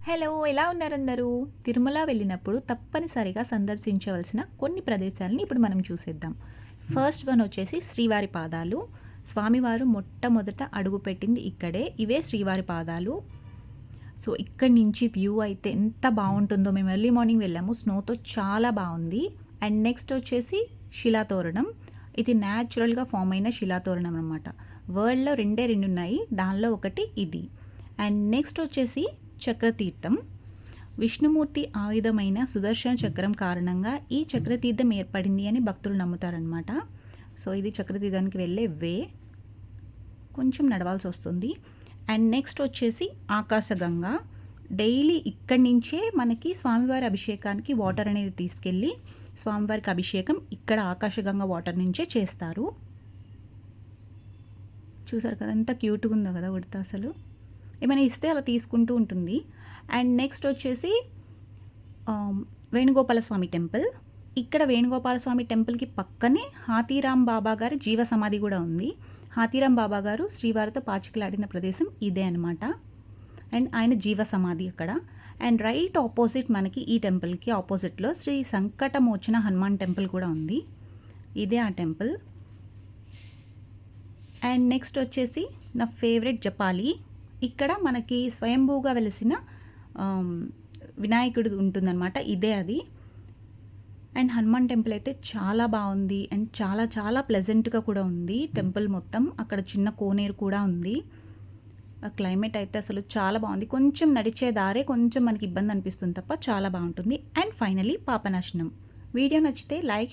Hello! ఎలా ఉన్నారందరూ? తిరుమల వెళ్ళినప్పుడు తప్పనిసరిగా సందర్శించవలసిన కొన్ని ప్రదేశాలని ఇప్పుడు మనం చూసేద్దాం. ఫస్ట్ వన్ వచ్చేసి శ్రీవారి పాదాలు. స్వామివారు మొట్టమొదట అడుగుపెట్టింది ఇక్కడే. ఇవే శ్రీవారి పాదాలు. సో, ఇక్కడి నుంచి వ్యూ అయితే ఎంత బావుంటుందో. మేము ఎర్లీ మార్నింగ్ వెళ్ళాము. స్నోతో చాలా బావుంది. అండ్ నెక్స్ట్ వచ్చేసి శిలాతోరణం. ఇది న్యాచురల్‌గా ఫార్మ్ అయిన శిలాతోరణం అనమాట. వరల్డ్‌లో రెండే రెండున్నాయి. దానిలో ఒకటి ఇది. అండ్ నెక్స్ట్ వచ్చేసి చక్రతీర్థం. విష్ణుమూర్తి ఆయుధమైన సుదర్శన చక్రం కారణంగా ఈ చక్రతీర్థం ఏర్పడింది అని భక్తులు నమ్ముతారనమాట. సో, ఇది చక్రతీర్థానికి వెళ్ళే వే. కొంచెం నడవాల్సి వస్తుంది. అండ్ నెక్స్ట్ వచ్చేసి ఆకాశగంగా. డైలీ ఇక్కడి నుంచే మనకి స్వామివారి అభిషేకానికి వాటర్ అనేది తీసుకెళ్ళి స్వామివారికి అభిషేకం ఇక్కడ ఆకాశగంగా వాటర్ నుంచే చేస్తారు. చూసారు కదా ఎంత క్యూట్గా ఉందో కదా ఉడత అసలు. ఏమైనా ఇస్తే అలా తీసుకుంటూ ఉంటుంది. అండ్ నెక్స్ట్ వచ్చేసి వేణుగోపాల స్వామి టెంపుల్. ఇక్కడ వేణుగోపాల స్వామి టెంపుల్కి పక్కనే హాతీరామ్ బాబా గారి జీవ సమాధి కూడా ఉంది. హాతీరామ్ బాబా గారు శ్రీవారితో పాచికలాడిన ప్రదేశం ఇదే అనమాట. అండ్ ఆయన జీవ సమాధి అక్కడ. అండ్ రైట్ ఆపోజిట్ మనకి ఈ టెంపుల్కి ఆపోజిట్లో శ్రీ సంకటమోచన హనుమాన్ టెంపుల్ కూడా ఉంది. ఇదే ఆ టెంపుల్. అండ్ నెక్స్ట్ వచ్చేసి నా ఫేవరెట్ జపాలి. ఇక్కడ మనకి స్వయంభూగా వెలిసిన వినాయకుడు ఉంటుందన్నమాట. ఇదే అది. అండ్ హనుమాన్ టెంపుల్ అయితే చాలా బాగుంది. అండ్ చాలా చాలా ప్లెజెంట్గా కూడా ఉంది టెంపుల్ మొత్తం. అక్కడ చిన్న కోనేరు కూడా ఉంది. ఆ క్లైమేట్ అయితే అసలు చాలా బాగుంది. కొంచెం నడిచే దారే కొంచెం మనకి ఇబ్బంది అనిపిస్తుంది తప్ప చాలా బాగుంటుంది. And finally Papanasam. వీడియో నచ్చితే లైక్